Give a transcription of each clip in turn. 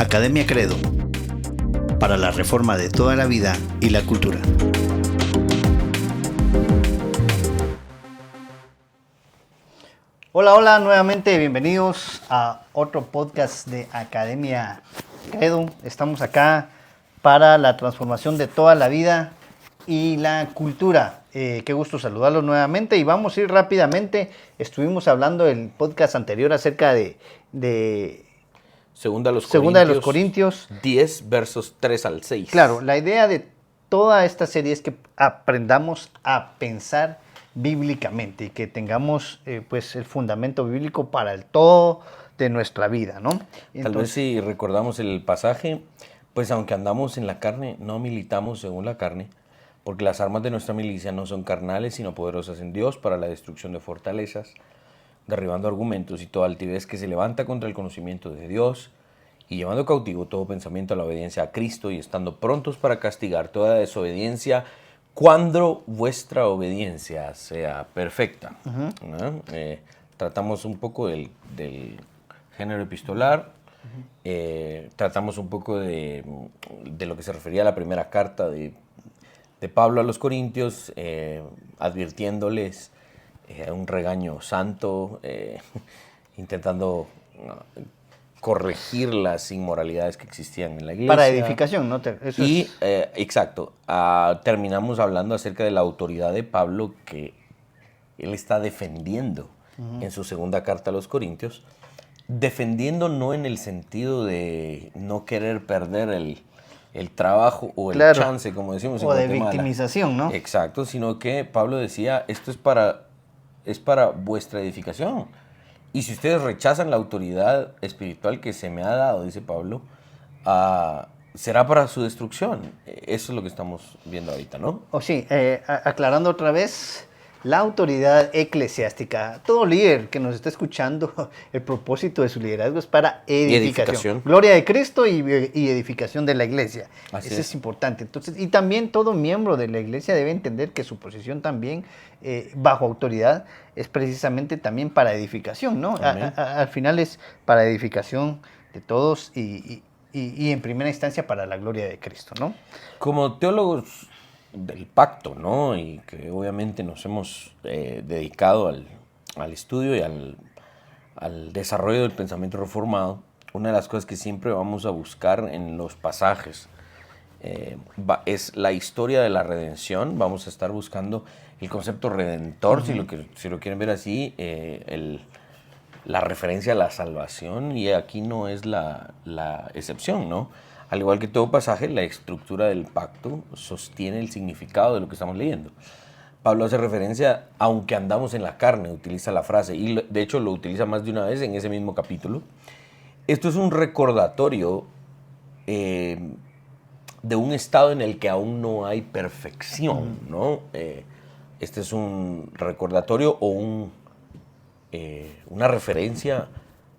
Academia Credo, para la reforma de toda la vida y la cultura. Hola, nuevamente bienvenidos a otro podcast de Academia Credo. Estamos acá para la transformación de toda la vida y la cultura. Qué gusto saludarlos nuevamente y vamos a ir rápidamente. Estuvimos hablando el podcast anterior acerca de Segunda de los Corintios 10, versos 3 al 6. Claro, la idea de toda esta serie es que aprendamos a pensar bíblicamente y que tengamos pues el fundamento bíblico para el todo de nuestra vida, ¿no? Tal vez si recordamos el pasaje, pues aunque andamos en la carne, no militamos según la carne, porque las armas de nuestra milicia no son carnales, sino poderosas en Dios para la destrucción de fortalezas, derribando argumentos y toda altivez que se levanta contra el conocimiento de Dios, y llevando cautivo todo pensamiento a la obediencia a Cristo, y estando prontos para castigar toda desobediencia, cuando vuestra obediencia sea perfecta. ¿No? Tratamos un poco del género epistolar, tratamos un poco de lo que se refería a la primera carta de Pablo a los Corintios, advirtiéndoles un regaño santo, intentando corregir las inmoralidades que existían en la iglesia. Para edificación, ¿no? Exacto. Terminamos hablando acerca de la autoridad de Pablo que él está defendiendo en su segunda carta a los Corintios. Defendiendo no en el sentido de no querer perder el trabajo o el chance, como decimos en Guatemala. O de victimización, ¿no? Exacto, sino que Pablo decía, esto es para vuestra edificación. Y si ustedes rechazan la autoridad espiritual que se me ha dado, dice Pablo, será para su destrucción. Eso es lo que estamos viendo ahorita, ¿no? Sí, aclarando otra vez, la autoridad eclesiástica, todo líder que nos está escuchando, el propósito de su liderazgo es para edificación. Gloria de Cristo y edificación de la iglesia. Eso es importante. Entonces, y también todo miembro de la iglesia debe entender que su posición también, bajo autoridad, es precisamente también para edificación, ¿no? Al final es para edificación de todos y en primera instancia para la gloria de Cristo, ¿no? Como teólogos del pacto, ¿no? Y que obviamente nos hemos dedicado al estudio y al desarrollo del pensamiento reformado, una de las cosas que siempre vamos a buscar en los pasajes es la historia de la redención. Vamos a estar buscando el concepto redentor, si lo quieren ver así, la referencia a la salvación, y aquí no es la excepción, ¿no? Al igual que todo pasaje, la estructura del pacto sostiene el significado de lo que estamos leyendo. Pablo hace referencia, aunque andamos en la carne, utiliza la frase, y de hecho lo utiliza más de una vez en ese mismo capítulo. Esto es un recordatorio de un estado en el que aún no hay perfección, ¿no? Este es un recordatorio o una referencia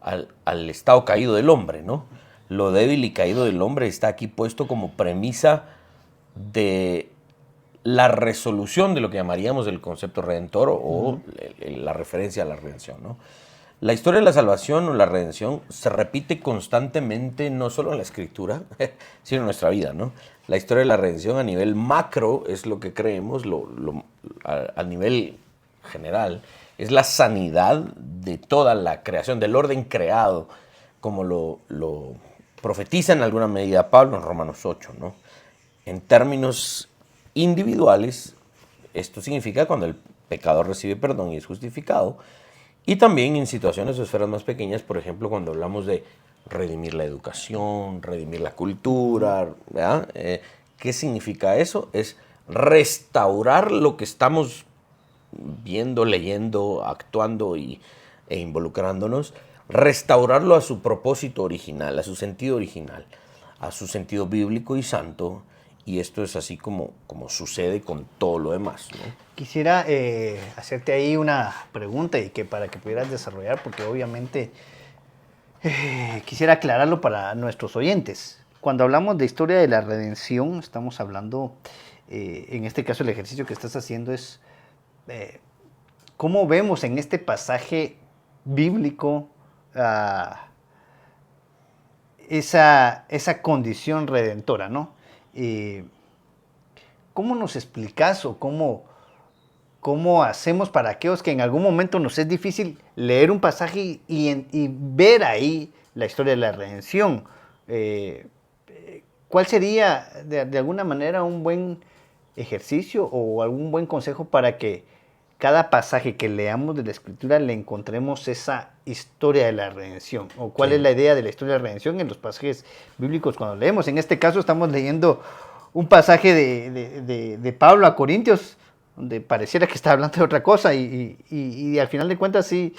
al estado caído del hombre, ¿no? Lo débil y caído del hombre está aquí puesto como premisa de la resolución de lo que llamaríamos el concepto redentor o la referencia a la redención, ¿no? La historia de la salvación o la redención se repite constantemente, no solo en la Escritura, sino en nuestra vida, ¿no? La historia de la redención a nivel macro es lo que creemos, a nivel general, es la sanidad de toda la creación, del orden creado, como lo profetiza en alguna medida Pablo en Romanos 8, ¿no? En términos individuales, esto significa cuando el pecador recibe perdón y es justificado, y también en situaciones o esferas más pequeñas, por ejemplo, cuando hablamos de redimir la educación, redimir la cultura, ¿verdad? ¿Qué significa eso? Es restaurar lo que estamos viendo, leyendo, actuando e involucrándonos, restaurarlo a su propósito original, a su sentido original, a su sentido bíblico y santo, y esto es así como sucede con todo lo demás, ¿no? Quisiera hacerte ahí una pregunta y que para que pudieras desarrollar, porque obviamente quisiera aclararlo para nuestros oyentes. Cuando hablamos de historia de la redención, estamos hablando, en este caso el ejercicio que estás haciendo es cómo vemos en este pasaje bíblico esa condición redentora, ¿no? ¿Cómo nos explicas o cómo hacemos para aquellos que en algún momento nos es difícil leer un pasaje y ver ahí la historia de la redención? ¿Cuál sería de alguna manera un buen ejercicio o algún buen consejo para que cada pasaje que leamos de la Escritura le encontremos esa historia de la redención? ¿O cuál es la idea de la historia de la redención en los pasajes bíblicos cuando leemos? En este caso estamos leyendo un pasaje de Pablo a Corintios, donde pareciera que está hablando de otra cosa y al final de cuentas sí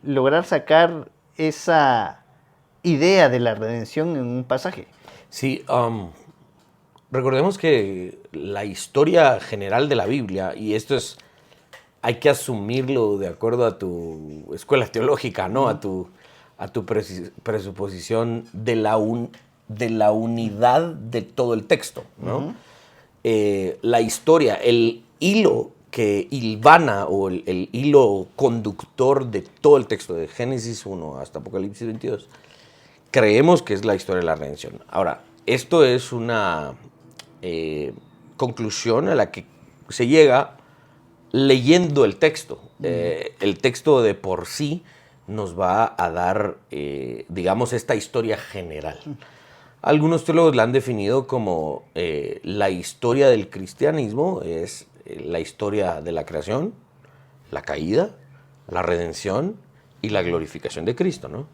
lograr sacar esa idea de la redención en un pasaje. Sí, recordemos que la historia general de la Biblia, y esto hay que asumirlo de acuerdo a tu escuela teológica, ¿no? A tu presuposición de la unidad de todo el texto, ¿no? La historia, el hilo que hilvana o el hilo conductor de todo el texto, de Génesis 1 hasta Apocalipsis 22, creemos que es la historia de la redención. Ahora, esto es una conclusión a la que se llega leyendo el texto. El texto de por sí nos va a dar, digamos, esta historia general. Algunos teólogos la han definido como la historia del cristianismo, es la historia de la creación, la caída, la redención y la glorificación de Cristo, ¿no?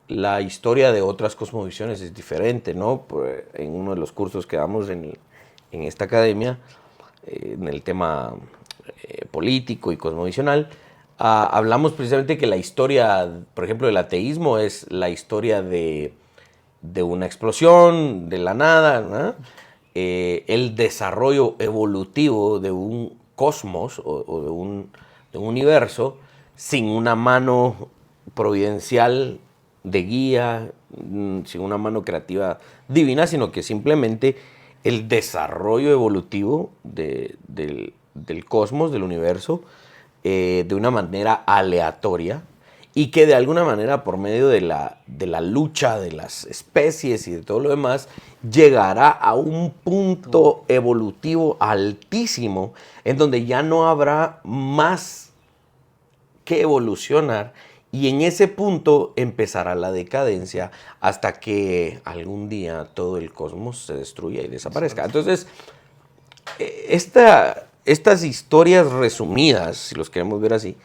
La historia de otras cosmovisiones es diferente, ¿no? En uno de los cursos que damos en esta academia, en el tema político y cosmovisional, hablamos precisamente que la historia, por ejemplo, del ateísmo es la historia de una explosión, de la nada, ¿no? El desarrollo evolutivo de un cosmos o de un universo sin una mano providencial de guía, sin una mano creativa divina, sino que simplemente el desarrollo evolutivo del cosmos, del universo, de una manera aleatoria, y que de alguna manera por medio de la lucha de las especies y de todo lo demás, llegará a un punto evolutivo altísimo en donde ya no habrá más que evolucionar, y en ese punto empezará la decadencia hasta que algún día todo el cosmos se destruya y desaparezca. Entonces, estas historias resumidas, si los queremos ver así,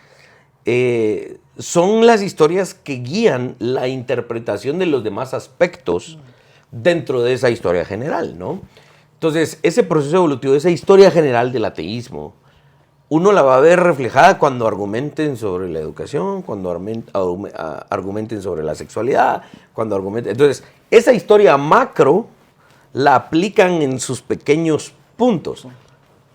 son las historias que guían la interpretación de los demás aspectos dentro de esa historia general, ¿no? Entonces, ese proceso evolutivo, esa historia general del ateísmo, uno la va a ver reflejada cuando argumenten sobre la educación, cuando argumenten sobre la sexualidad, cuando argumenten... Entonces, esa historia macro la aplican en sus pequeños puntos.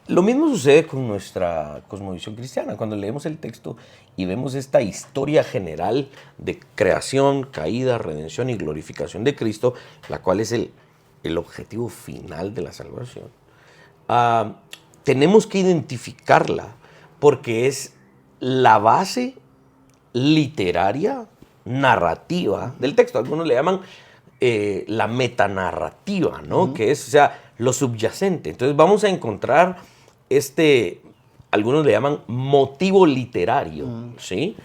Lo mismo sucede con nuestra cosmovisión cristiana. Cuando leemos el texto y vemos esta historia general de creación, caída, redención y glorificación de Cristo, la cual es el objetivo final de la salvación, tenemos que identificarla porque es la base literaria, narrativa del texto. Algunos le llaman la metanarrativa, ¿no? Que es, o sea, lo subyacente. Entonces vamos a encontrar algunos le llaman motivo literario, ¿sí?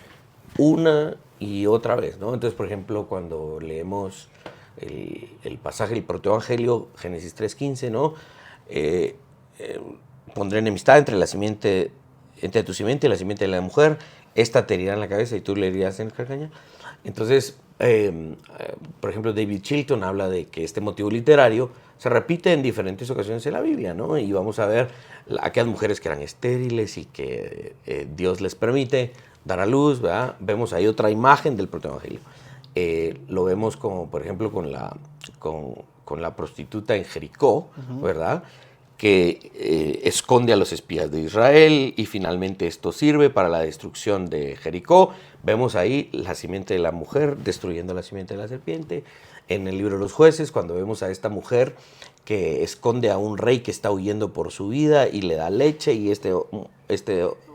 Una y otra vez, ¿no? Entonces, por ejemplo, cuando leemos el pasaje del protoevangelio, Génesis 3:15, ¿no? Pondré enemistad entre tu simiente y la simiente de la mujer, esta te herirá en la cabeza y tú le herirás en el calcañar. Entonces, por ejemplo, David Chilton habla de que este motivo literario se repite en diferentes ocasiones en la Biblia, ¿no? Y vamos a ver aquellas mujeres que eran estériles y que Dios les permite dar a luz, ¿verdad? Vemos ahí otra imagen del protoevangelio. Lo vemos como, por ejemplo, con la prostituta en Jericó, ¿verdad? Que esconde a los espías de Israel y finalmente esto sirve para la destrucción de Jericó. Vemos ahí la simiente de la mujer destruyendo la simiente de la serpiente. En el libro de los jueces, cuando vemos a esta mujer que esconde a un rey que está huyendo por su vida y le da leche y este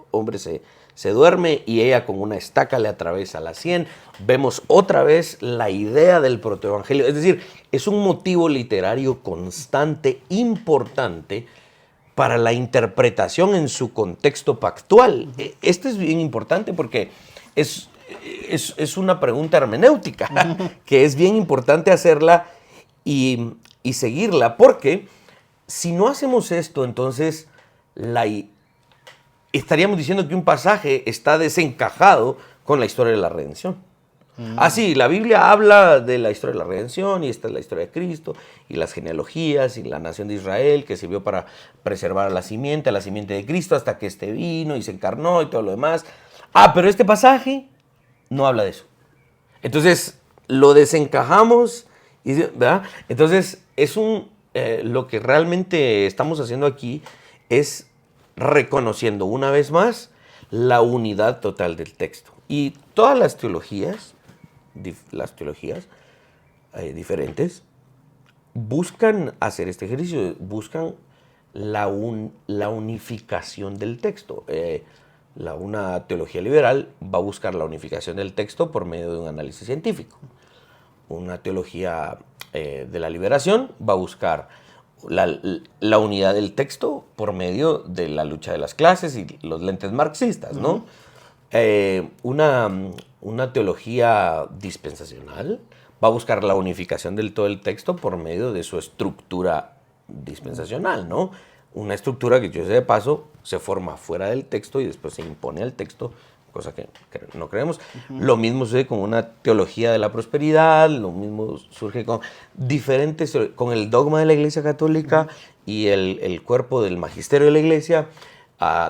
hombre se se duerme y ella con una estaca le atraviesa la sien. Vemos otra vez la idea del protoevangelio. Es decir, es un motivo literario constante, importante, para la interpretación en su contexto pactual. Esto es bien importante porque es una pregunta hermenéutica, que es bien importante hacerla y seguirla, porque si no hacemos esto, entonces estaríamos diciendo que un pasaje está desencajado con la historia de la redención. Sí, la Biblia habla de la historia de la redención y esta es la historia de Cristo y las genealogías y la nación de Israel que sirvió para preservar a la simiente de Cristo hasta que este vino y se encarnó y todo lo demás. Pero este pasaje no habla de eso. Entonces lo desencajamos, ¿verdad? Entonces lo que realmente estamos haciendo aquí es reconociendo una vez más la unidad total del texto. Y todas las teologías diferentes buscan hacer este ejercicio, buscan la unificación del texto. Una teología liberal va a buscar la unificación del texto por medio de un análisis científico. Una teología de la liberación va a buscar la unidad del texto por medio de la lucha de las clases y los lentes marxistas, ¿no? Una teología dispensacional va a buscar la unificación del todo el texto por medio de su estructura dispensacional, ¿no? Una estructura que, yo sé de paso, se forma fuera del texto y después se impone al texto, cosa que no creemos. Lo mismo sucede con una teología de la prosperidad, lo mismo surge con el dogma de la Iglesia Católica y el cuerpo del magisterio de la Iglesia.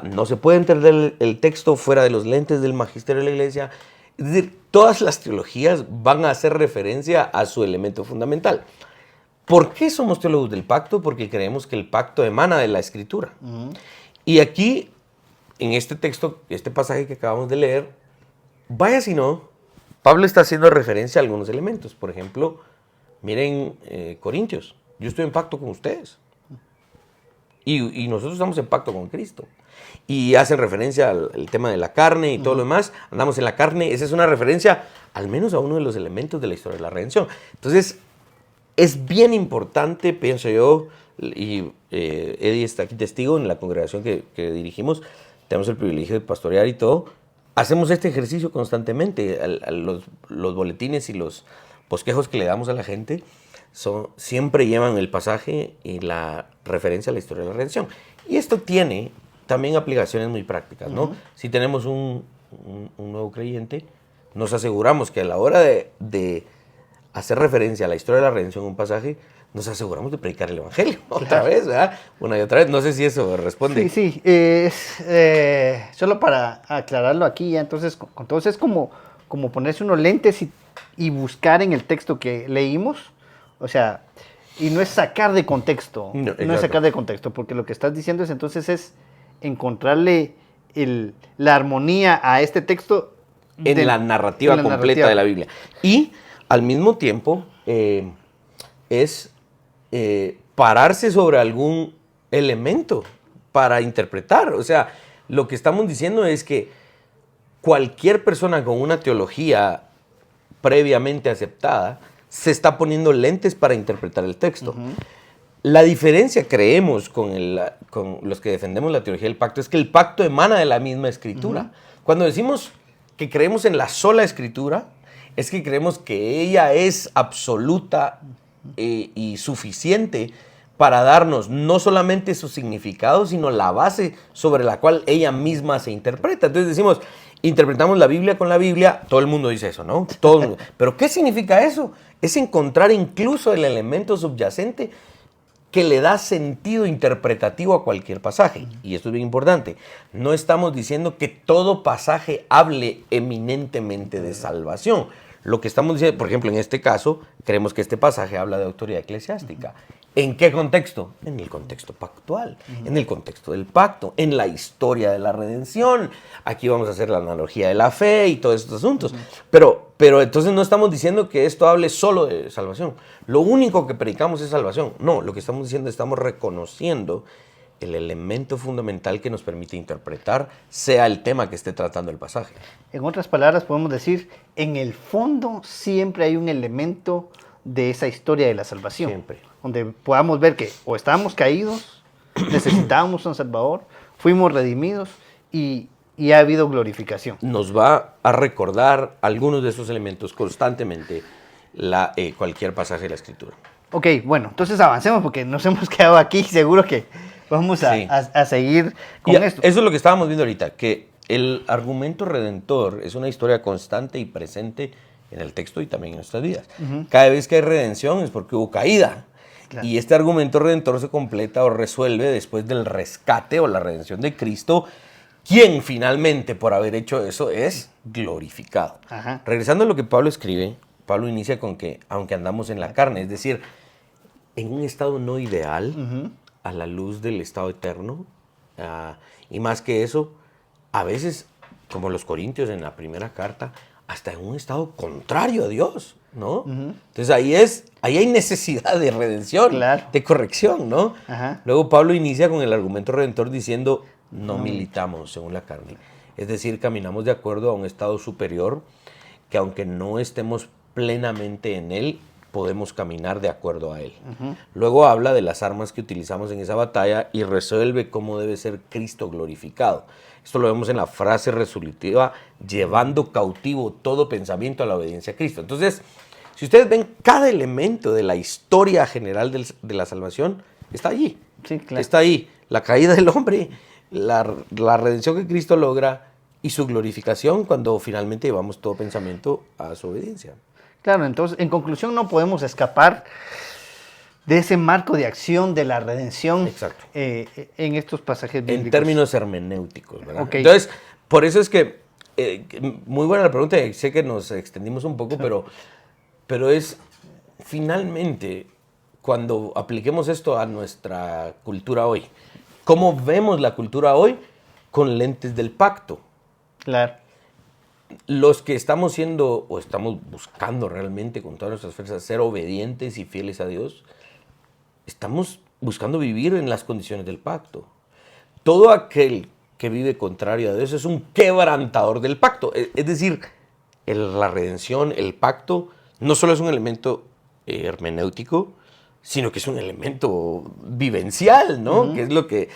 No se puede entender el texto fuera de los lentes del magisterio de la Iglesia. Es decir, todas las teologías van a hacer referencia a su elemento fundamental. ¿Por qué somos teólogos del pacto? Porque creemos que el pacto emana de la Escritura. Y aquí, en este texto, este pasaje que acabamos de leer, vaya si no, Pablo está haciendo referencia a algunos elementos. Por ejemplo, miren Corintios, yo estoy en pacto con ustedes. Y nosotros estamos en pacto con Cristo. Y hacen referencia al tema de la carne y todo lo demás. Andamos en la carne. Esa es una referencia al menos a uno de los elementos de la historia de la redención. Entonces, es bien importante, pienso yo, y Eddie está aquí testigo en la congregación que dirigimos. Tenemos el privilegio de pastorear y todo. Hacemos este ejercicio constantemente. Los boletines y los bosquejos que le damos a la gente siempre llevan el pasaje y la referencia a la historia de la redención. Y esto tiene también aplicaciones muy prácticas, ¿no? Si tenemos un nuevo creyente, nos aseguramos que a la hora de hacer referencia a la historia de la redención en un pasaje, nos aseguramos de predicar el Evangelio otra vez, ¿verdad? Una y otra vez. No sé si eso responde. Sí. Solo para aclararlo aquí, ya, entonces es como ponerse unos lentes y buscar en el texto que leímos, o sea, y no es sacar de contexto, no es sacar de contexto, porque lo que estás diciendo es encontrarle la armonía a este texto en la narrativa completa de la Biblia. Y al mismo tiempo es pararse sobre algún elemento para interpretar. O sea, lo que estamos diciendo es que cualquier persona con una teología previamente aceptada se está poniendo lentes para interpretar el texto. La diferencia, creemos, con los que defendemos la teología del pacto es que el pacto emana de la misma Escritura. Cuando decimos que creemos en la sola Escritura, es que creemos que ella es absoluta y suficiente para darnos no solamente su significado, sino la base sobre la cual ella misma se interpreta. Entonces decimos, interpretamos la Biblia con la Biblia, todo el mundo dice eso, ¿no? Todo el mundo. ¿Pero qué significa eso? Es encontrar incluso el elemento subyacente que le da sentido interpretativo a cualquier pasaje. Y esto es bien importante. No estamos diciendo que todo pasaje hable eminentemente de salvación. Lo que estamos diciendo, por ejemplo, en este caso, creemos que este pasaje habla de autoridad eclesiástica. ¿En qué contexto? En el contexto pactual, en el contexto del pacto, en la historia de la redención. Aquí vamos a hacer la analogía de la fe y todos estos asuntos. Pero entonces no estamos diciendo que esto hable solo de salvación. Lo único que predicamos es salvación. No, lo que estamos diciendo, estamos reconociendo el elemento fundamental que nos permite interpretar, sea el tema que esté tratando el pasaje. En otras palabras, podemos decir, en el fondo siempre hay un elemento de esa historia de la salvación. Siempre. Donde podamos ver que o estábamos caídos, necesitábamos un Salvador, fuimos redimidos y ha habido glorificación. Nos va a recordar algunos de esos elementos constantemente cualquier pasaje de la Escritura. Ok, bueno, entonces avancemos porque nos hemos quedado aquí, seguro que vamos a seguir con esto. Eso es lo que estábamos viendo ahorita, que el argumento redentor es una historia constante y presente en el texto y también en nuestras vidas. Cada vez que hay redención es porque hubo caída. Claro. Y este argumento redentor se completa o resuelve después del rescate o la redención de Cristo, quien finalmente, por haber hecho eso, es glorificado. Ajá. Regresando a lo que Pablo escribe, Pablo inicia con que, aunque andamos en la carne, es decir, en un estado no ideal, a la luz del estado eterno, y más que eso, a veces, como los Corintios en la primera carta, hasta en un estado contrario a Dios, ¿no? Entonces ahí hay necesidad de redención, claro, de corrección, ¿no? Ajá. Luego Pablo inicia con el argumento redentor diciendo, no militamos según la carne. Es decir, caminamos de acuerdo a un estado superior que aunque no estemos plenamente en él, podemos caminar de acuerdo a él. Luego habla de las armas que utilizamos en esa batalla y resuelve cómo debe ser Cristo glorificado. Esto lo vemos en la frase resolutiva, llevando cautivo todo pensamiento a la obediencia a Cristo. Entonces, si ustedes ven, cada elemento de la historia general de la salvación está allí. Sí, claro. Está ahí. La caída del hombre, la redención que Cristo logra y su glorificación cuando finalmente llevamos todo pensamiento a su obediencia. Claro, entonces, en conclusión, no podemos escapar de ese marco de acción de la redención. Exacto. En estos pasajes bíblicos. En términos hermenéuticos, ¿verdad? Okay. Entonces, por eso es que, muy buena la pregunta, sé que nos extendimos un poco, pero es finalmente, cuando apliquemos esto a nuestra cultura hoy, ¿cómo vemos la cultura hoy? Con lentes del pacto. Claro. Los que estamos siendo, o estamos buscando realmente con todas nuestras fuerzas, ser obedientes y fieles a Dios, estamos buscando vivir en las condiciones del pacto. Todo aquel que vive contrario a Dios es un quebrantador del pacto. Es decir, la redención, el pacto, no solo es un elemento hermenéutico, sino que es un elemento vivencial, ¿no? Que es lo que...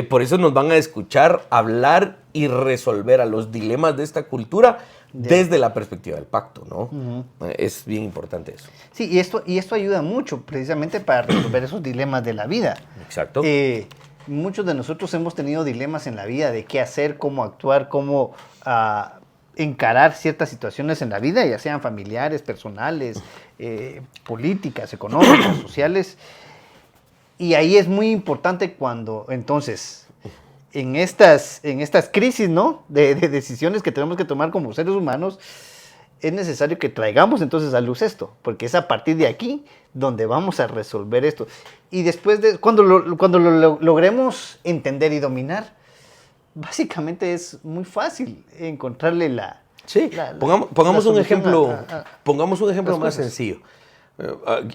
por eso nos van a escuchar hablar y resolver a los dilemas de esta cultura desde la perspectiva del pacto, ¿no? Es bien importante eso. Sí, y esto ayuda mucho precisamente para resolver esos dilemas de la vida. Exacto. Muchos de nosotros hemos tenido dilemas en la vida de qué hacer, cómo actuar, cómo encarar ciertas situaciones en la vida, ya sean familiares, personales, políticas, económicas, sociales. Y ahí es muy importante cuando, entonces, en estas crisis, ¿no?, de decisiones que tenemos que tomar como seres humanos, es necesario que traigamos entonces a luz esto, porque es a partir de aquí donde vamos a resolver esto. Y después, cuando lo logremos entender y dominar, básicamente es muy fácil encontrarle la... Sí, pongamos un ejemplo, pongamos un ejemplo más sencillo.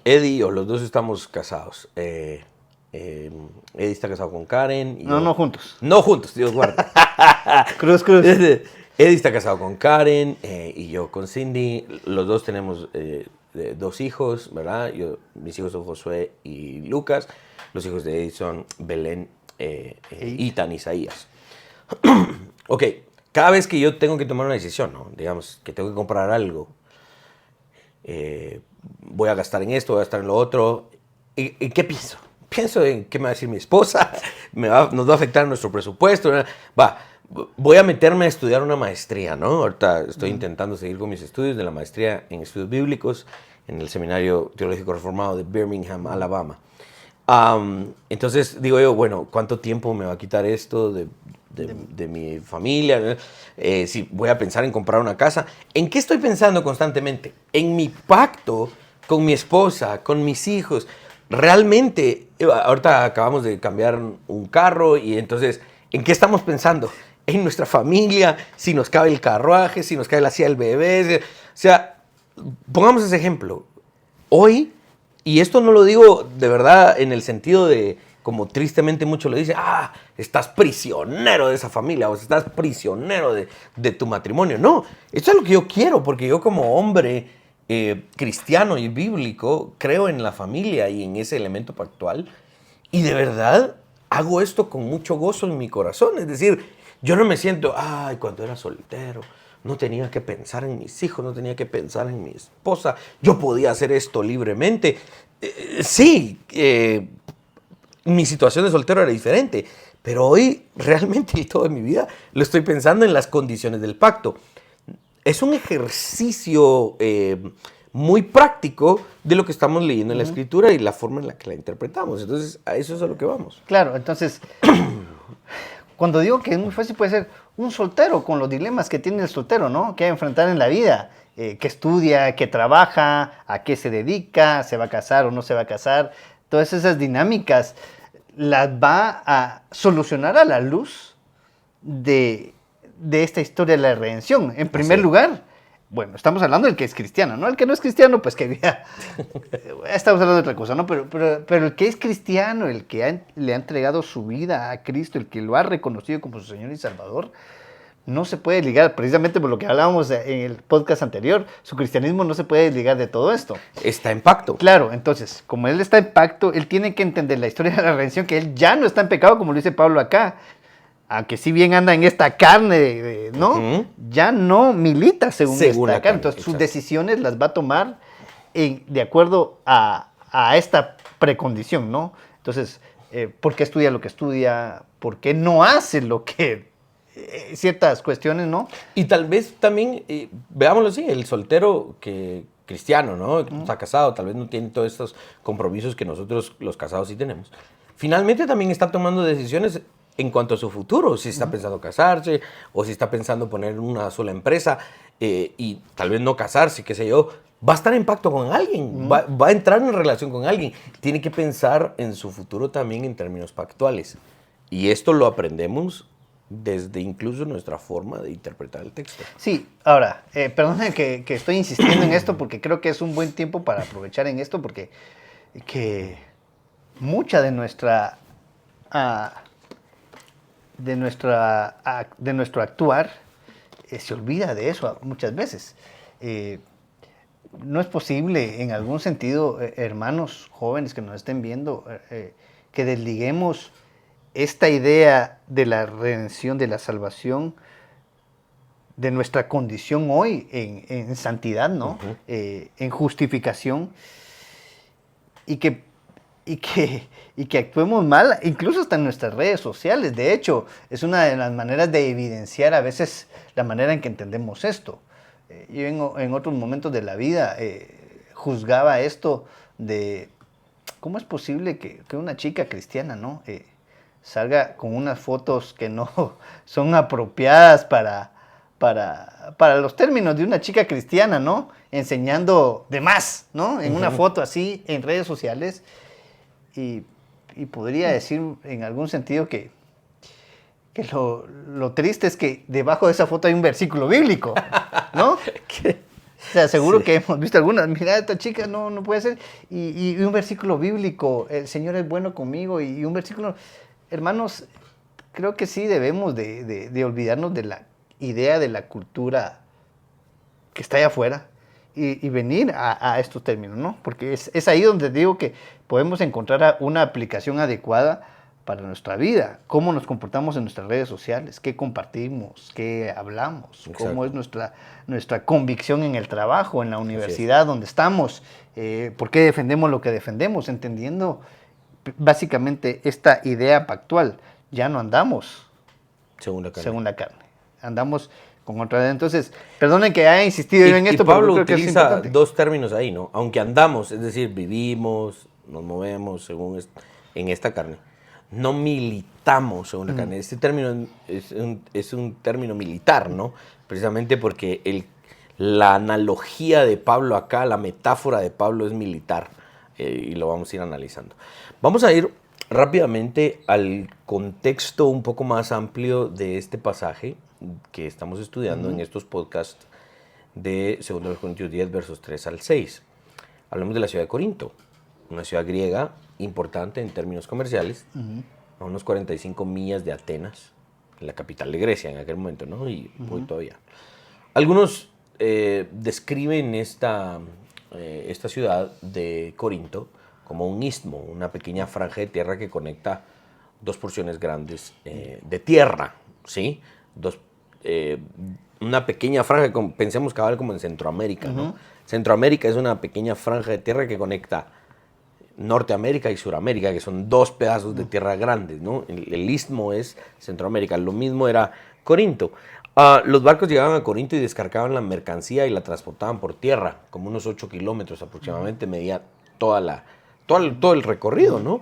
Eddie y yo, los dos estamos casados. Eddie está casado con Karen. Y no juntos. No juntos, Dios guarde. Cruz. Eddie está casado con Karen y yo con Cindy. Los dos tenemos 2 hijos, ¿verdad? Mis hijos son Josué y Lucas. Los hijos de Eddie son Belén, Ethan, Isaías. Ok, cada vez que yo tengo que tomar una decisión, ¿no? Digamos que tengo que comprar algo, voy a gastar en esto, voy a gastar en lo otro. ¿Y qué pienso? Pienso en qué me va a decir mi esposa, nos va a afectar nuestro presupuesto. Voy a meterme a estudiar una maestría, ¿no? Ahorita estoy intentando seguir con mis estudios de la maestría en estudios bíblicos en el Seminario Teológico Reformado de Birmingham, Alabama. Entonces digo yo, bueno, ¿cuánto tiempo me va a quitar esto de mi familia? Si voy a pensar en comprar una casa. ¿En qué estoy pensando constantemente? En mi pacto con mi esposa, con mis hijos. Realmente, ahorita acabamos de cambiar un carro y entonces, ¿en qué estamos pensando? En nuestra familia, si nos cabe el carruaje, si nos cabe la silla del bebé. O sea, pongamos ese ejemplo. Hoy, y esto no lo digo de verdad en el sentido de como tristemente mucho lo dice, estás prisionero de esa familia o estás prisionero de tu matrimonio. No, eso es lo que yo quiero, porque yo como hombre cristiano y bíblico creo en la familia y en ese elemento pactual y de verdad hago esto con mucho gozo en mi corazón. Es decir, yo no me siento, cuando era soltero no tenía que pensar en mis hijos, no tenía que pensar en mi esposa, yo podía hacer esto libremente. Sí, mi situación de soltero era diferente, pero hoy realmente y toda mi vida lo estoy pensando en las condiciones del pacto. Es un ejercicio muy práctico de lo que estamos leyendo en la Escritura y la forma en la que la interpretamos. Entonces, a eso es a lo que vamos. Claro, entonces, cuando digo que es muy fácil, puede ser un soltero con los dilemas que tiene el soltero, ¿no? Que hay que enfrentar en la vida, que estudia, que trabaja, a qué se dedica, se va a casar o no se va a casar. Todas esas dinámicas las va a solucionar a la luz de esta historia de la redención. En primer lugar, bueno, estamos hablando del que es cristiano, ¿no? El que no es cristiano, pues que estamos hablando de otra cosa, ¿no? Pero el que es cristiano, el que le ha entregado su vida a Cristo, el que lo ha reconocido como su Señor y Salvador, no se puede ligar, precisamente por lo que hablábamos en el podcast anterior, su cristianismo no se puede ligar de todo esto. Está en pacto. Claro, entonces, como él está en pacto, él tiene que entender la historia de la redención, que él ya no está en pecado, como lo dice Pablo acá, aunque si bien anda en esta carne, ¿no? Ya no milita según esta carne. Entonces, sus decisiones las va a tomar de acuerdo a esta precondición, ¿no? Entonces, ¿por qué estudia lo que estudia? ¿Por qué no hace lo que ciertas cuestiones, ¿no? Y tal vez también, veámoslo así, el soltero cristiano, ¿no? Está casado, tal vez no tiene todos estos compromisos que nosotros los casados sí tenemos. Finalmente también está tomando decisiones en cuanto a su futuro, si está pensando casarse o si está pensando poner una sola empresa y tal vez no casarse, qué sé yo, va a estar en pacto con alguien, va a entrar en relación con alguien. Tiene que pensar en su futuro también en términos pactuales. Y esto lo aprendemos desde incluso nuestra forma de interpretar el texto. Sí, ahora, perdónenme que estoy insistiendo en esto porque creo que es un buen tiempo para aprovechar en esto porque que mucha de nuestra... de nuestro actuar se olvida de eso muchas veces. No es posible, en algún sentido, hermanos jóvenes que nos estén viendo, que desliguemos esta idea de la redención, de la salvación, de nuestra condición hoy en santidad, ¿no? En justificación, y que actuemos mal, incluso hasta en nuestras redes sociales. De hecho, es una de las maneras de evidenciar a veces la manera en que entendemos esto. Yo en otros momentos de la vida juzgaba esto de cómo es posible que una chica cristiana, ¿no? Salga con unas fotos que no son apropiadas para los términos de una chica cristiana, ¿no? Enseñando de más, ¿no? En una foto así en redes sociales. Y podría decir en algún sentido que lo triste es que debajo de esa foto hay un versículo bíblico, ¿no? O sea, seguro que hemos visto algunas, mira, esta chica no puede ser. Y un versículo bíblico, el Señor es bueno conmigo, y un versículo... Hermanos, creo que sí debemos de olvidarnos de la idea de la cultura que está allá afuera y venir a estos términos, ¿no? Porque es ahí donde digo que podemos encontrar una aplicación adecuada para nuestra vida, cómo nos comportamos en nuestras redes sociales, qué compartimos, qué hablamos, Exacto. Cómo es nuestra convicción en el trabajo, en la universidad donde estamos, por qué defendemos lo que defendemos, entendiendo básicamente esta idea pactual. Ya no andamos según la carne, andamos con otra idea. Entonces, perdonen que haya insistido yo en esto, y Pablo pero creo utiliza que es dos términos ahí, ¿no? Aunque andamos, es decir, vivimos, nos movemos según en esta carne. No militamos según la carne. Este término es un término militar, ¿no? Precisamente porque la analogía de Pablo acá, la metáfora de Pablo es militar. Y lo vamos a ir analizando. Vamos a ir rápidamente al contexto un poco más amplio de este pasaje que estamos estudiando en estos podcasts de 2 Corintios 10, versos 3 al 6. Hablamos de la ciudad de Corinto, una ciudad griega importante en términos comerciales, a unos 45 millas de Atenas, la capital de Grecia en aquel momento, ¿no? Y hoy todavía. Algunos describen esta ciudad de Corinto como un istmo, una pequeña franja de tierra que conecta dos porciones grandes de tierra, ¿sí? Una pequeña franja, pensemos cabal como en Centroamérica, ¿no? Centroamérica es una pequeña franja de tierra que conecta Norteamérica y Suramérica, que son dos pedazos de tierra grandes, ¿no? El istmo es Centroamérica, lo mismo era Corinto. Los barcos llegaban a Corinto y descargaban la mercancía y la transportaban por tierra, como unos 8 kilómetros aproximadamente, medía todo el recorrido, ¿no?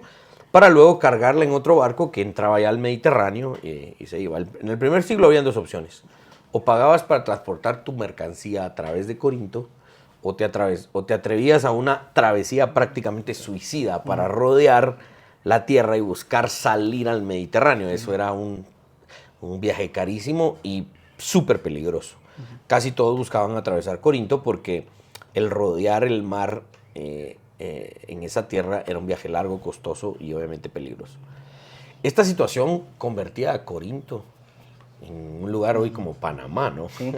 Para luego cargarla en otro barco que entraba ya al Mediterráneo y se iba. En el primer siglo habían dos opciones. O pagabas para transportar tu mercancía a través de Corinto, o te atrevías a una travesía prácticamente suicida para rodear la tierra y buscar salir al Mediterráneo. Eso era un viaje carísimo y súper peligroso. Casi todos buscaban atravesar Corinto porque el rodear el mar en esa tierra era un viaje largo, costoso y obviamente peligroso. Esta situación convertía a Corinto en un lugar hoy como Panamá, ¿no? Sí.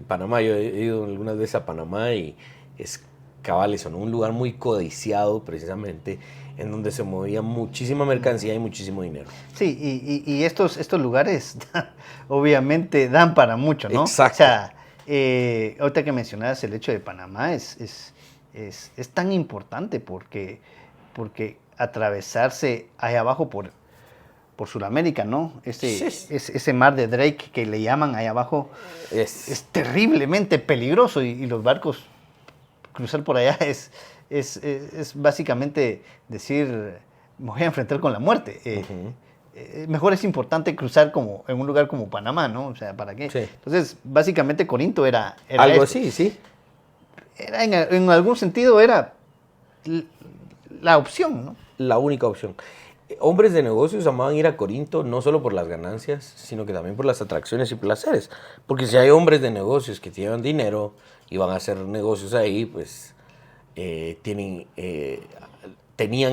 Panamá, yo he ido algunas veces a Panamá y es cabal eso, ¿no? Un lugar muy codiciado precisamente, en donde se movía muchísima mercancía y muchísimo dinero. Sí, y estos lugares obviamente dan para mucho, ¿no? Exacto. O sea, ahorita que mencionabas el hecho de Panamá es tan importante porque atravesarse allá abajo por Sudamérica, ¿no? Ese mar de Drake que le llaman allá abajo es terriblemente peligroso y los barcos cruzar por allá es básicamente decir, me voy a enfrentar con la muerte. Mejor es importante cruzar como en un lugar como Panamá, ¿no? O sea, ¿para qué? Sí. Entonces, básicamente Corinto era algo así, sí. Era en algún sentido era la opción, ¿no? La única opción. Hombres de negocios amaban ir a Corinto no solo por las ganancias, sino que también por las atracciones y placeres. Porque si hay hombres de negocios que llevan dinero y van a hacer negocios ahí, pues tenían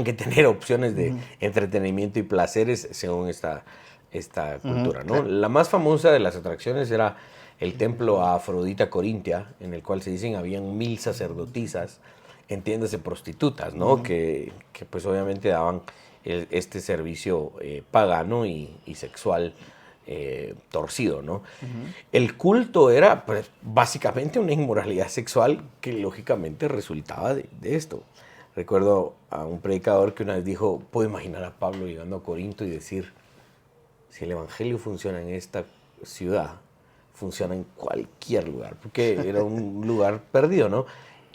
que tener opciones de entretenimiento y placeres según esta cultura, ¿no? La más famosa de las atracciones era el templo a Afrodita Corintia, en el cual se dicen habían 1000 sacerdotisas, entiéndase prostitutas, ¿no? Que pues obviamente daban este servicio pagano y sexual torcido, ¿no? El culto era pues, básicamente una inmoralidad sexual que lógicamente resultaba de esto. Recuerdo a un predicador que una vez dijo, puedo imaginar a Pablo llegando a Corinto y decir, si el evangelio funciona en esta ciudad, funciona en cualquier lugar, porque era un lugar perdido, ¿no?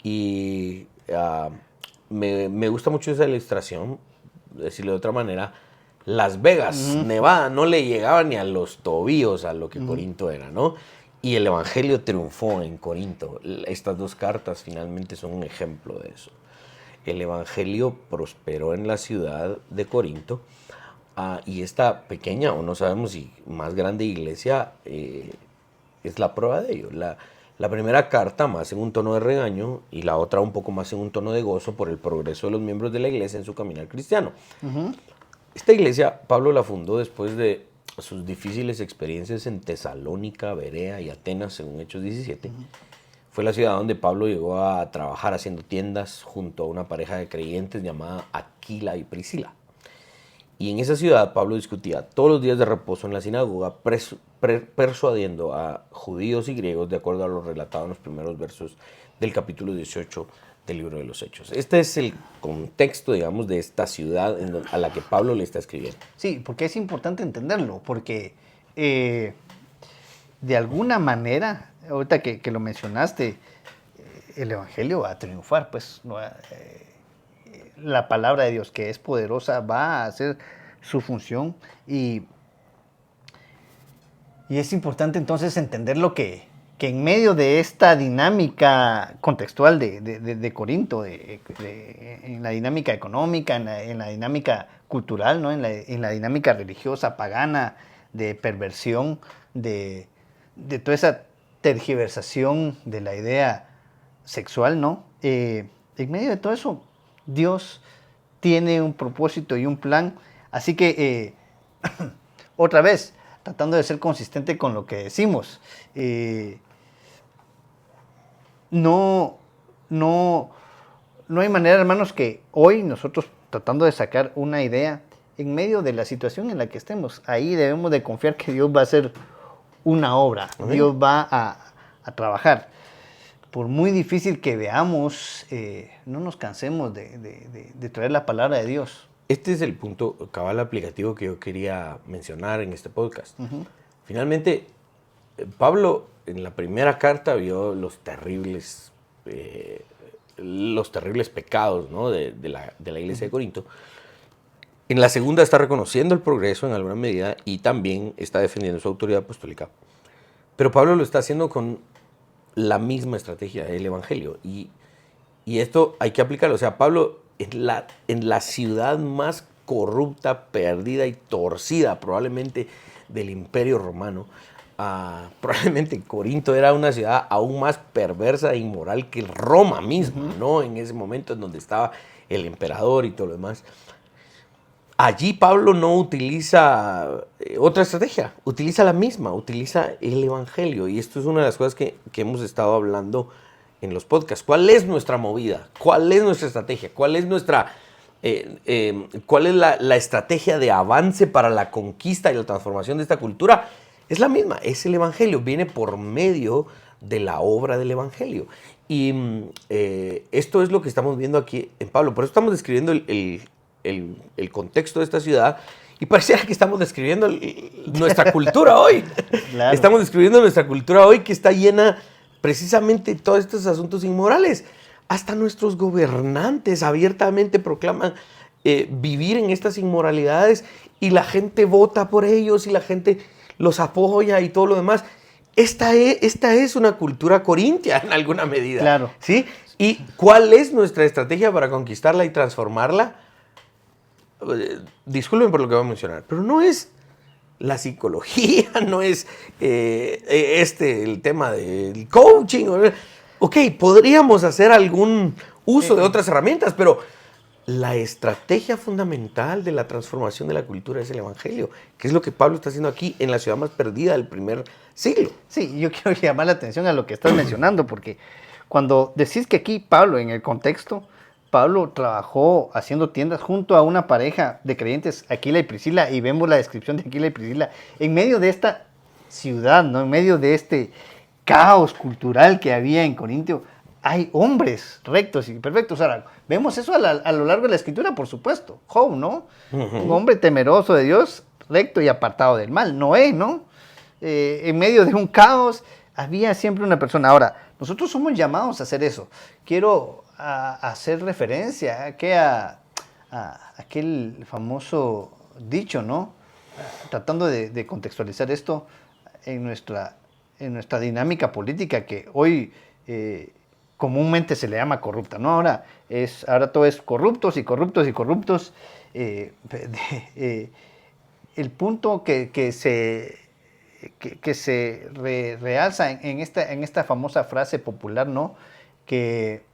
Y me gusta mucho esa ilustración, decirlo de otra manera. Las Vegas, Nevada, no le llegaba ni a los tobillos a lo que Corinto era, ¿no? Y el evangelio triunfó en Corinto. Estas dos cartas finalmente son un ejemplo de eso. El evangelio prosperó en la ciudad de Corinto y esta pequeña, o no sabemos si más grande iglesia, es la prueba de ello. La primera carta más en un tono de regaño y la otra un poco más en un tono de gozo por el progreso de los miembros de la iglesia en su caminar cristiano. Esta iglesia, Pablo la fundó después de sus difíciles experiencias en Tesalónica, Berea y Atenas, según Hechos 17. Fue la ciudad donde Pablo llegó a trabajar haciendo tiendas junto a una pareja de creyentes llamada Aquila y Priscila. Y en esa ciudad Pablo discutía todos los días de reposo en la sinagoga, persuadiendo a judíos y griegos de acuerdo a lo relatado en los primeros versos del capítulo 18 del libro de los Hechos. Este es el contexto, digamos, de esta ciudad a la que Pablo le está escribiendo. Sí, porque es importante entenderlo, porque de alguna manera, ahorita que lo mencionaste, el evangelio va a triunfar, pues la palabra de Dios, que es poderosa, va a hacer su función y es importante entonces entender lo que en medio de esta dinámica contextual de Corinto, en la dinámica económica, en la dinámica cultural, ¿no? en la dinámica religiosa, pagana, de perversión, de toda esa tergiversación de la idea sexual, ¿no? En medio de todo eso, Dios tiene un propósito y un plan. Así que, otra vez, tratando de ser consistente con lo que decimos, no hay manera, hermanos, que hoy nosotros tratando de sacar una idea en medio de la situación en la que estemos, ahí debemos de confiar que Dios va a hacer una obra, Dios va a trabajar. Por muy difícil que veamos, no nos cansemos de traer la palabra de Dios. Este es el punto cabal aplicativo que yo quería mencionar en este podcast. Finalmente, Pablo en la primera carta vio los terribles pecados, ¿no? de la iglesia de Corinto. En la segunda está reconociendo el progreso en alguna medida y también está defendiendo su autoridad apostólica. Pero Pablo lo está haciendo con la misma estrategia del evangelio. Y esto hay que aplicarlo. O sea, Pablo en la ciudad más corrupta, perdida y torcida probablemente del Imperio Romano, probablemente Corinto era una ciudad aún más perversa e inmoral que Roma misma, ¿no? En ese momento en donde estaba el emperador y todo lo demás. Allí Pablo no utiliza otra estrategia, utiliza la misma, utiliza el evangelio. Y esto es una de las cosas que hemos estado hablando en los podcasts. ¿Cuál es nuestra movida? ¿Cuál es nuestra estrategia? ¿Cuál es la estrategia de avance para la conquista y la transformación de esta cultura? Es la misma, es el evangelio, viene por medio de la obra del evangelio. Y esto es lo que estamos viendo aquí en Pablo. Por eso estamos describiendo el contexto de esta ciudad y pareciera que estamos describiendo nuestra cultura hoy. Claro. Estamos describiendo nuestra cultura hoy que está llena precisamente de todos estos asuntos inmorales. Hasta nuestros gobernantes abiertamente proclaman vivir en estas inmoralidades y la gente vota por ellos y la gente los apoya y todo lo demás. Esta es una cultura corintia en alguna medida. Claro. ¿Sí? ¿Y cuál es nuestra estrategia para conquistarla y transformarla? Disculpen por lo que voy a mencionar, pero no es la psicología, no es el tema del coaching. Ok, podríamos hacer algún uso de otras herramientas, pero la estrategia fundamental de la transformación de la cultura es el evangelio, que es lo que Pablo está haciendo aquí en la ciudad más perdida del primer siglo. Sí, yo quiero llamar la atención a lo que estás mencionando, porque cuando decís que aquí Pablo, en el contexto, Pablo trabajó haciendo tiendas junto a una pareja de creyentes, Aquila y Priscila, y vemos la descripción de Aquila y Priscila, en medio de esta ciudad, ¿no? En medio de este caos cultural que había en Corintio, hay hombres rectos y perfectos. Ahora, vemos eso a lo largo de la Escritura, por supuesto. Job, ¿no? Un hombre temeroso de Dios, recto y apartado del mal. Noé, ¿no? En medio de un caos, había siempre una persona. Ahora, nosotros somos llamados a hacer eso. Quiero hacer referencia a aquel famoso dicho, ¿no? Tratando de contextualizar esto en nuestra dinámica política que hoy comúnmente se le llama corrupta, ¿no? Ahora todo es corruptos y corruptos y corruptos. El punto que se realza en esta famosa frase popular, ¿no? Que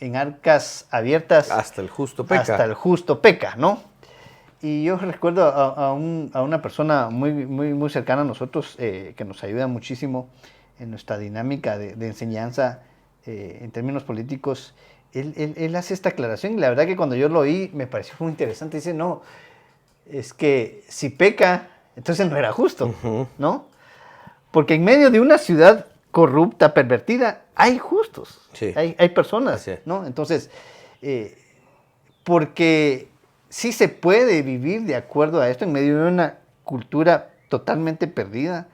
en arcas abiertas hasta el justo peca. Hasta el justo peca, ¿no? Y yo recuerdo a una persona muy, muy, muy cercana a nosotros que nos ayuda muchísimo en nuestra dinámica de enseñanza en términos políticos. Él hace esta aclaración y la verdad que cuando yo lo oí me pareció muy interesante. Dice, no, es que si peca, entonces no era justo, ¿no? Porque en medio de una ciudad corrupta, pervertida, hay justos, sí. hay personas, sí. ¿No? Entonces, porque sí se puede vivir de acuerdo a esto en medio de una cultura totalmente perdida,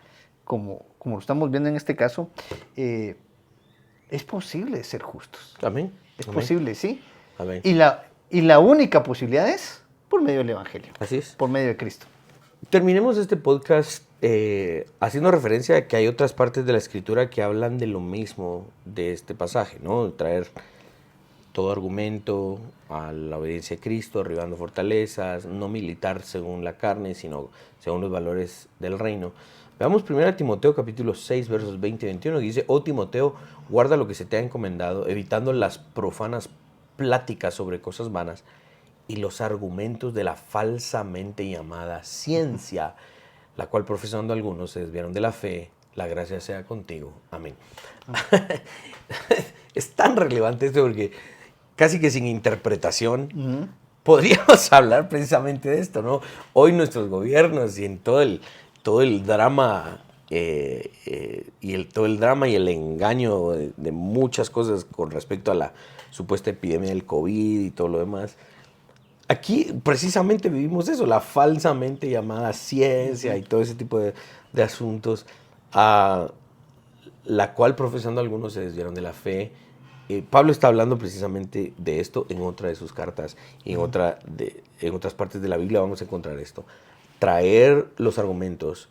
como lo estamos viendo en este caso, es posible ser justos. Amén. Es posible, sí. Amén. Y la única posibilidad es por medio del Evangelio. Así es. Por medio de Cristo. Terminemos este podcast haciendo referencia a que hay otras partes de la Escritura que hablan de lo mismo de este pasaje, ¿no? Traer todo argumento a la obediencia a Cristo, derribando fortalezas, no militar según la carne, sino según los valores del reino. Veamos 1 Timoteo capítulo 6, versos 20 y 21, que dice, oh Timoteo, guarda lo que se te ha encomendado, evitando las profanas pláticas sobre cosas vanas, y los argumentos de la falsamente llamada ciencia, la cual profesando algunos se desviaron de la fe. La gracia sea contigo. Amén. Es tan relevante esto porque casi que sin interpretación podríamos hablar precisamente de esto, ¿no? Hoy nuestros gobiernos y en todo el drama todo el drama y el engaño de muchas cosas con respecto a la supuesta epidemia del COVID y todo lo demás. Aquí precisamente vivimos eso, la falsamente llamada ciencia y todo ese tipo de asuntos, a la cual profesando algunos se desviaron de la fe. Pablo está hablando precisamente de esto en otra de sus cartas y en otras partes de la Biblia vamos a encontrar esto. Traer los argumentos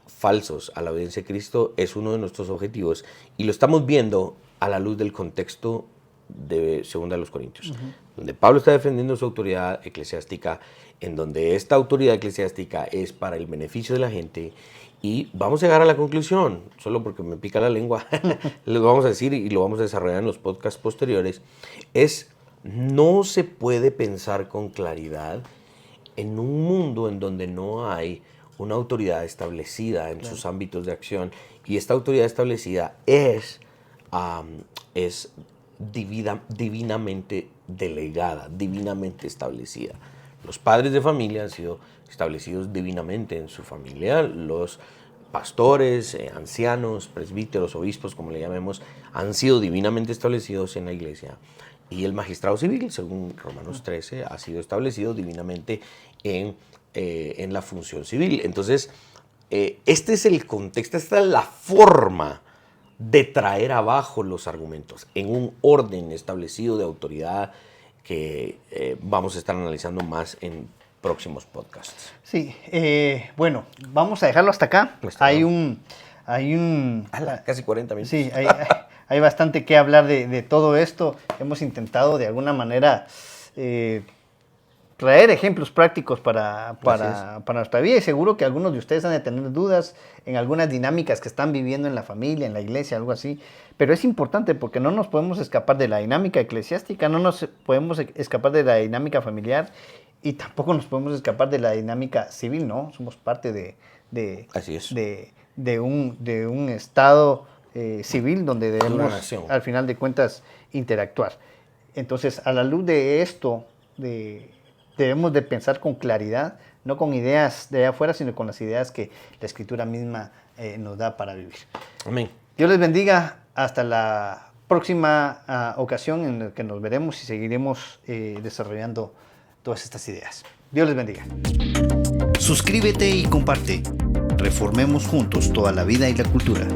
falsos a la audiencia de Cristo es uno de nuestros objetivos y lo estamos viendo a la luz del contexto de 2 Corintios, donde Pablo está defendiendo su autoridad eclesiástica, en donde esta autoridad eclesiástica es para el beneficio de la gente. Y vamos a llegar a la conclusión, solo porque me pica la lengua, lo vamos a decir y lo vamos a desarrollar en los podcasts posteriores, no se puede pensar con claridad en un mundo en donde no hay una autoridad establecida en sus ámbitos de acción, y esta autoridad establecida es divinamente delegada, divinamente establecida. Los padres de familia han sido establecidos divinamente en su familia, los pastores, ancianos, presbíteros, obispos, como le llamemos, han sido divinamente establecidos en la iglesia. Y el magistrado civil, según Romanos 13, ha sido establecido divinamente en la función civil. Entonces, este es el contexto, esta es la forma de traer abajo los argumentos en un orden establecido de autoridad que vamos a estar analizando más en próximos podcasts. Sí, bueno, vamos a dejarlo hasta acá. Casi 40 minutos. Sí, hay bastante que hablar de todo esto. Hemos intentado de alguna manera traer ejemplos prácticos para nuestra vida, y seguro que algunos de ustedes han de tener dudas en algunas dinámicas que están viviendo en la familia, en la iglesia, algo así. Pero es importante porque no nos podemos escapar de la dinámica eclesiástica, no nos podemos escapar de la dinámica familiar y tampoco nos podemos escapar de la dinámica civil, ¿no? Somos parte de un estado civil donde debemos, al final de cuentas, interactuar. Entonces, a la luz de esto, debemos de pensar con claridad, no con ideas de allá afuera, sino con las ideas que la Escritura misma nos da para vivir. Amén. Dios les bendiga. Hasta la próxima ocasión en la que nos veremos y seguiremos desarrollando todas estas ideas. Dios les bendiga. Suscríbete y comparte. Reformemos juntos toda la vida y la cultura.